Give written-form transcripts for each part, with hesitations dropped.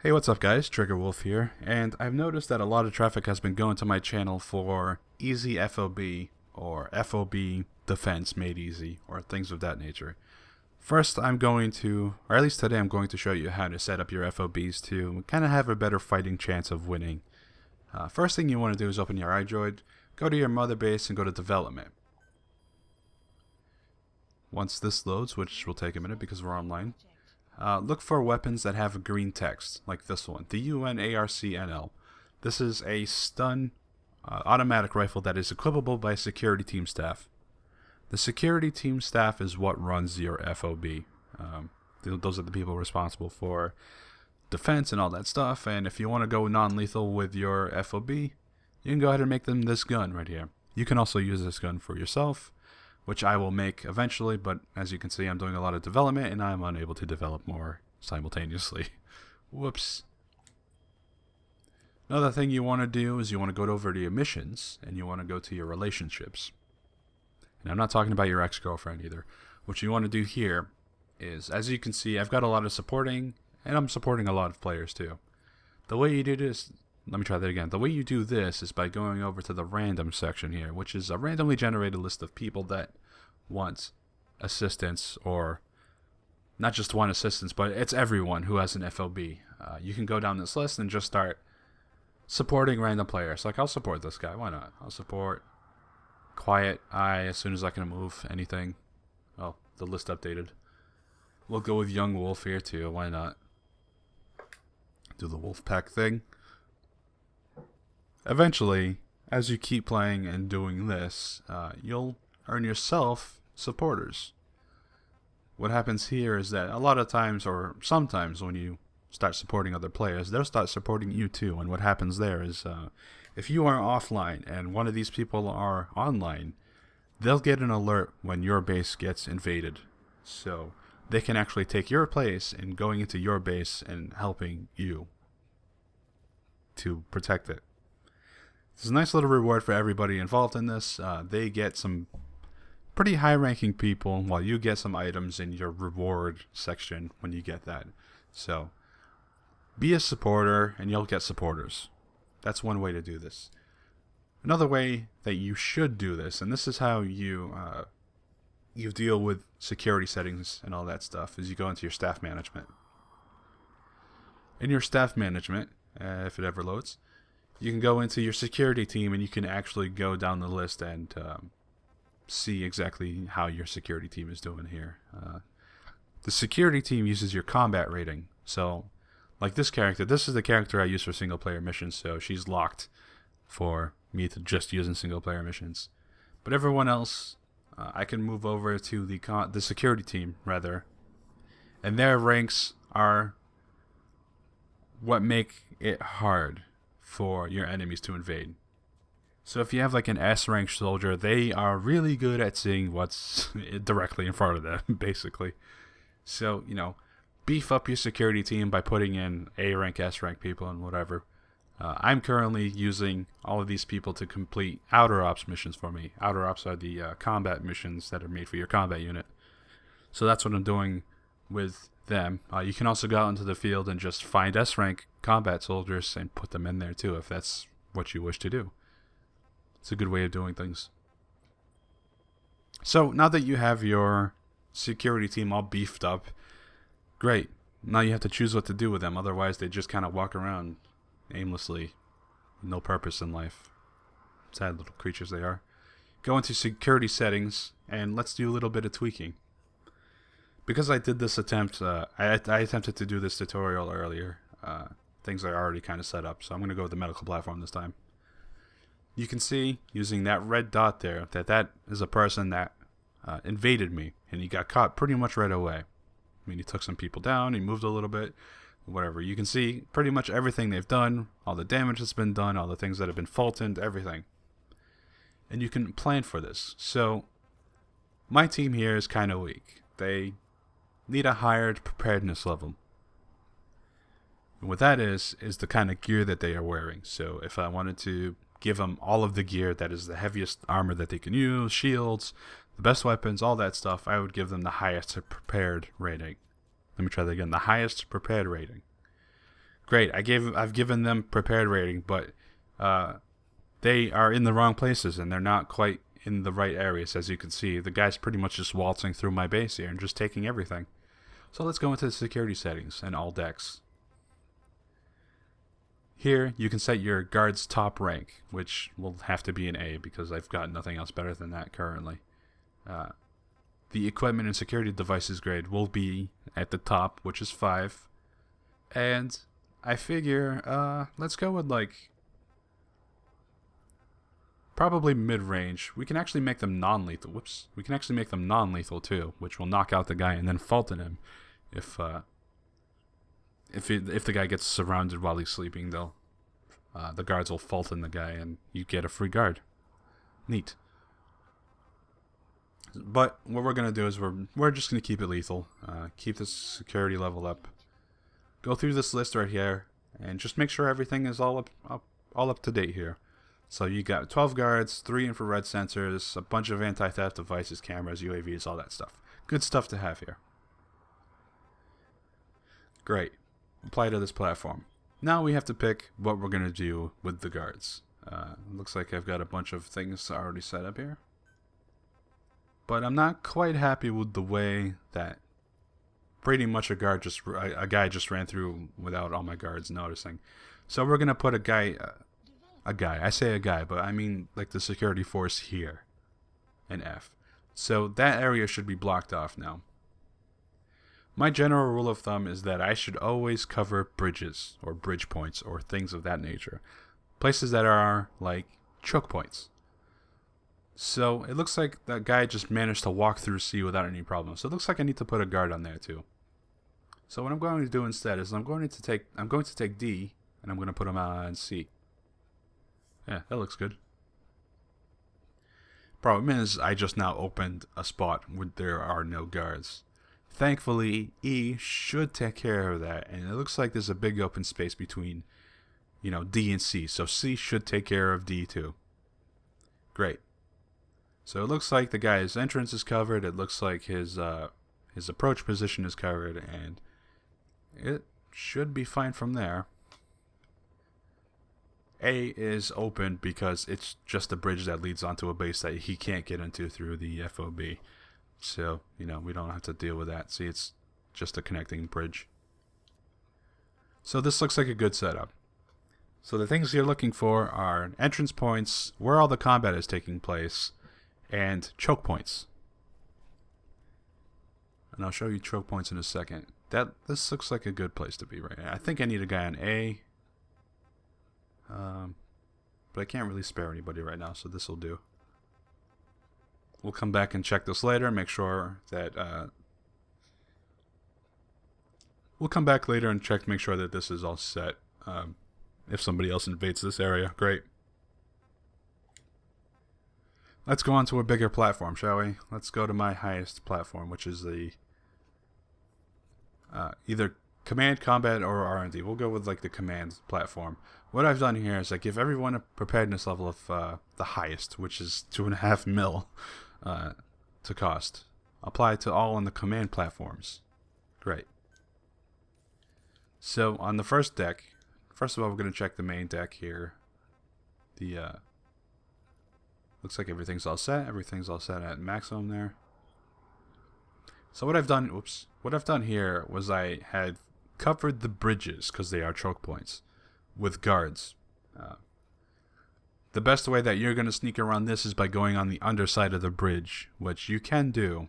Hey, what's up guys? Trigger Wolf here, and I've noticed that a lot of traffic has been going to my channel for easy FOB or FOB defense made easy or things of that nature. First, I'm going to, or at least today I'm going to show you how to set up your FOBs to kind of have a better fighting chance of winning. First thing you want to do is open your iDroid, go to your mother base and go to development. Once this loads, which will take a minute because we're online, look for weapons that have a green text, like this one, the UNARCNL. This is a stun automatic rifle that is equipable by security team staff. The security team staff is what runs your FOB. Those are the people responsible for defense and all that stuff, and if you want to go non-lethal with your FOB, you can go ahead and make them this gun right here. You can also use this gun for yourself, which I will make eventually, but as you can see, I'm doing a lot of development and I'm unable to develop more simultaneously. Whoops. Another thing you want to do is you want to go over to your missions and you want to go to your relationships. And I'm not talking about your ex-girlfriend either. What you want to do here is, as you can see, I've got a lot of supporting, and I'm supporting a lot of players too. The way you do this, let me try that again. The way you do this is by going over to the random section here, which is a randomly generated list of people that want assistance, or not just want assistance, but it's everyone who has an FOB. You can go down this list and just start supporting random players. Like, I'll support this guy. Why not? I'll support Quiet Eye as soon as I can move anything. Oh, the list updated. We'll go with Young Wolf here too. Why not? Do the wolf pack thing. Eventually, as you keep playing and doing this, you'll earn yourself supporters. What happens here is that a lot of times, or sometimes, when you start supporting other players, they'll start supporting you too. And what happens there is, if you are offline and one of these people are online, they'll get an alert when your base gets invaded. So they can actually take your place in going into your base and helping you to protect it. There's a nice little reward for everybody involved in this. They get some pretty high-ranking people, while you get some items in your reward section when you get that. So be a supporter and you'll get supporters. That's one way to do this. Another way that you should do this, and this is how you deal with security settings and all that stuff, is you go into your staff management. In your staff management, if it ever loads, you can go into your security team and you can actually go down the list and see exactly how your security team is doing here. The security team uses your combat rating. So, like this character, this is the character I use for single player missions, so she's locked for me to just use in single player missions. But everyone else, I can move over to the security team, rather, and their ranks are what make it hard for your enemies to invade. So if you have like an S rank soldier, they are really good at seeing what's directly in front of them, basically. So, beef up your security team by putting in A rank, S rank people and whatever. I'm currently using all of these people to complete outer ops missions for me. Outer ops are the combat missions that are made for your combat unit. So that's what I'm doing with them. You can also go out into the field and just find S rank combat soldiers and put them in there too, if that's what you wish to do. It's a good way of doing things. So now that you have your security team all beefed up, great. Now you have to choose what to do with them. Otherwise, they just kind of walk around aimlessly, no purpose in life. Sad little creatures they are. Go into security settings and let's do a little bit of tweaking. Because I did this attempt, I attempted to do this tutorial earlier. Things are already kind of set up, so I'm going to go with the medical platform this time. You can see, using that red dot there, that is a person that invaded me, and he got caught pretty much right away. I mean, he took some people down, he moved a little bit, whatever. You can see pretty much everything they've done, all the damage that's been done, all the things that have been faulted, everything. And you can plan for this. So, my team here is kind of weak. They need a higher preparedness level. And what that is the kind of gear that they are wearing. So, if I wanted to give them all of the gear that is the heaviest armor that they can use, shields, the best weapons, all that stuff, I would give them the highest prepared rating. Let me try that again. The highest prepared rating. Great. I've given them prepared rating, but they are in the wrong places and they're not quite in the right areas. As you can see, the guy's pretty much just waltzing through my base here and just taking everything. So let's go into the security settings and all decks. Here you can set your guard's top rank, which will have to be an A because I've got nothing else better than that currently. The equipment and security devices grade will be at the top, which is 5. And I figure, let's go with like probably mid-range. We can actually make them non-lethal. Whoops. We can actually make them non-lethal too, which will knock out the guy and then Fulton him. If the guy gets surrounded while he's sleeping, the guards will Fulton the guy and you get a free guard. Neat. But what we're gonna do is we're just gonna keep it lethal. Keep the security level up. Go through this list right here and just make sure everything is all up to date here. So you got 12 guards, 3 infrared sensors, a bunch of anti-theft devices, cameras, UAVs, all that stuff. Good stuff to have here. Great. Apply to this platform. Now we have to pick what we're going to do with the guards. Looks like I've got a bunch of things already set up here. But I'm not quite happy with the way that pretty much a guy just ran through without all my guards noticing. So we're going to put a guy, I say a guy, but I mean like the security force here in F. So that area should be blocked off now. My general rule of thumb is that I should always cover bridges or bridge points or things of that nature. Places that are like choke points. So it looks like that guy just managed to walk through C without any problem. So it looks like I need to put a guard on there too. So what I'm going to do instead is I'm going to take D and I'm going to put him on C. Yeah, that looks good. Problem is I just now opened a spot where there are no guards. Thankfully, E should take care of that, and it looks like there's a big open space between, D and C. So C should take care of D too. Great. So it looks like the guy's entrance is covered. It looks like his approach position is covered, and it should be fine from there. A is open because it's just a bridge that leads onto a base that he can't get into through the FOB. So, we don't have to deal with that. See, it's just a connecting bridge. So this looks like a good setup. So the things you're looking for are entrance points, where all the combat is taking place, and choke points. And I'll show you choke points in a second. This looks like a good place to be right now. I think I need a guy on A. But I can't really spare anybody right now, so this will do. We'll come back and check this later and make sure that we'll come back later and check to make sure that this is all set. If somebody else invades this area, great. Let's go on to a bigger platform, shall we? Let's go to my highest platform, which is the either command, combat, or R&D. We'll go with like the command platform. What I've done here is I give everyone a preparedness level of the highest, which is 2.5 mil to cost. Apply to all on the command platforms. Great. So on the first deck, first of all, we're going to check the main deck here. Looks like everything's all set. Everything's all set at maximum there. So what I've done here was I had covered the bridges because they are choke points with guards. The best way that you're going to sneak around this is by going on the underside of the bridge, which you can do.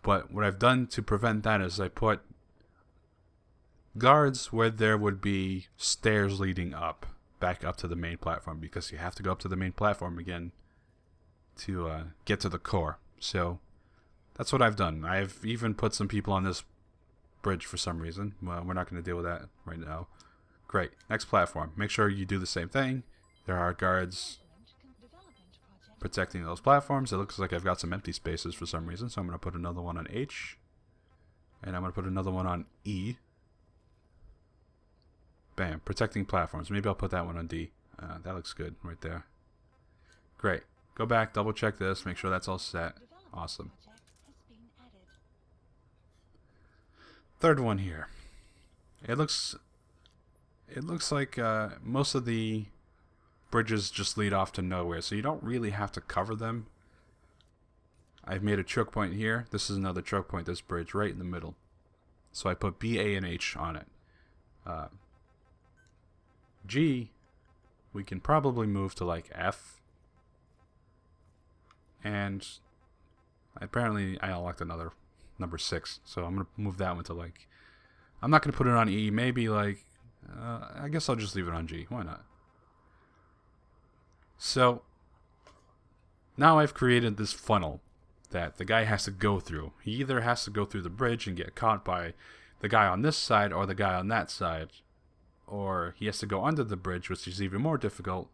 But what I've done to prevent that is I put guards where there would be stairs leading up, back up to the main platform, because you have to go up to the main platform again to get to the core. So that's what I've done. I've even put some people on this bridge for some reason. Well, we're not going to deal with that right now. Great. Next platform. Make sure you do the same thing. There are guards protecting those platforms. It looks like I've got some empty spaces for some reason, so I'm going to put another one on H. And I'm going to put another one on E. Bam. Protecting platforms. Maybe I'll put that one on D. That looks good right there. Great. Go back, double check this, make sure that's all set. Awesome. Third one here. It looks it looks like most of the bridges just lead off to nowhere, so you don't really have to cover them. I've made a choke point here. This is another choke point, this bridge, right in the middle. So I put B, A, and H on it. G, we can probably move to like F. And apparently I unlocked another number 6. So I'm going to move that one to like... I'm not going to put it on E. Maybe like... I guess I'll just leave it on G. Why not? So now I've created this funnel that the guy has to go through. He either has to go through the bridge and get caught by the guy on this side or the guy on that side, or he has to go under the bridge, which is even more difficult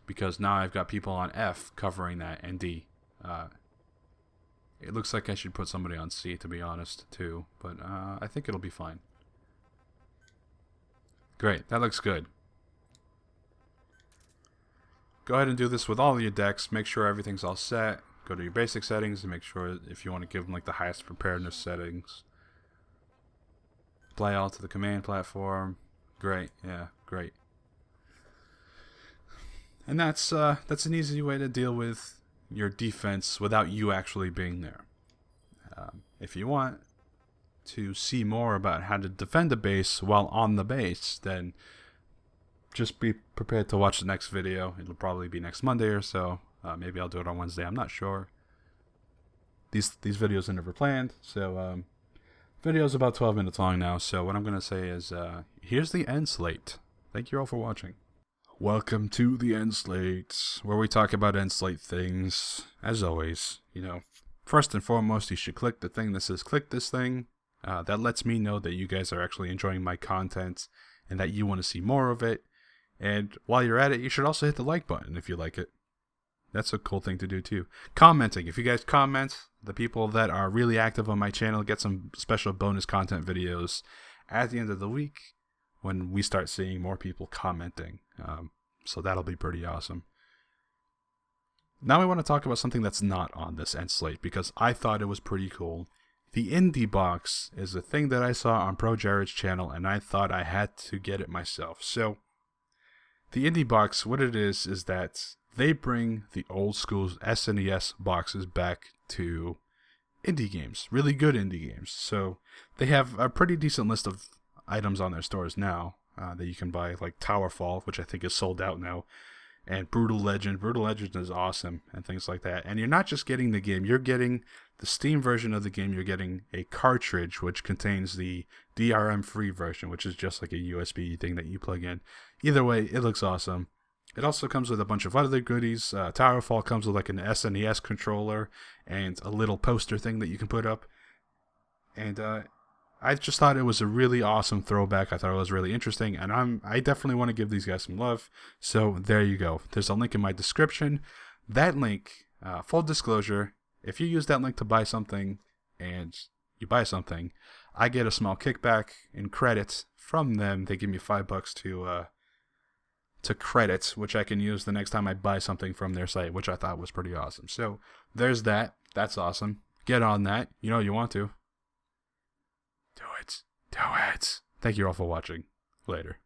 because now I've got people on F covering that and D. It looks like I should put somebody on C, to be honest, too, but I think it'll be fine. Great, that looks good. Go ahead and do this with all of your decks. Make sure everything's all set. Go to your basic settings and make sure if you want to give them like the highest preparedness settings. Apply all to the command platform. Great, yeah, great. And that's an easy way to deal with your defense without you actually being there. If you want to see more about how to defend a base while on the base, then just be prepared to watch the next video. It'll probably be next Monday or so. Maybe I'll do it on Wednesday. I'm not sure. These videos are never planned. So video's about 12 minutes long now. So what I'm going to say is here's the end slate. Thank you all for watching. Welcome to the end slate, where we talk about end slate things. As always, first and foremost, you should click the thing that says click this thing. That lets me know that you guys are actually enjoying my content and that you want to see more of it. And while you're at it, you should also hit the like button if you like it. That's a cool thing to do too. Commenting. If you guys comment, the people that are really active on my channel get some special bonus content videos at the end of the week when we start seeing more people commenting. So that'll be pretty awesome. Now I want to talk about something that's not on this end slate because I thought it was pretty cool. The IndieBox is a thing that I saw on Pro Jared's channel and I thought I had to get it myself. So the IndieBox, what it is that they bring the old school SNES boxes back to indie games, really good indie games. So they have a pretty decent list of items on their stores now that you can buy, like Towerfall, which I think is sold out now, and Brutal Legend. Brutal Legend is awesome, and things like that. And you're not just getting the game, you're getting the Steam version of the game, you're getting a cartridge which contains the DRM-free version, which is just like a USB thing that you plug in. Either way, it looks awesome. It also comes with a bunch of other goodies. Towerfall comes with like an SNES controller and a little poster thing that you can put up. And I just thought it was a really awesome throwback. I thought it was really interesting, and I definitely want to give these guys some love. So there you go. There's a link in my description. That link, full disclosure, if you use that link to buy something and you buy something, I get a small kickback in credits from them. They give me $5 to credits, which I can use the next time I buy something from their site, which I thought was pretty awesome. So there's that. That's awesome. Get on that. You want to. Do it. Thank you all for watching. Later.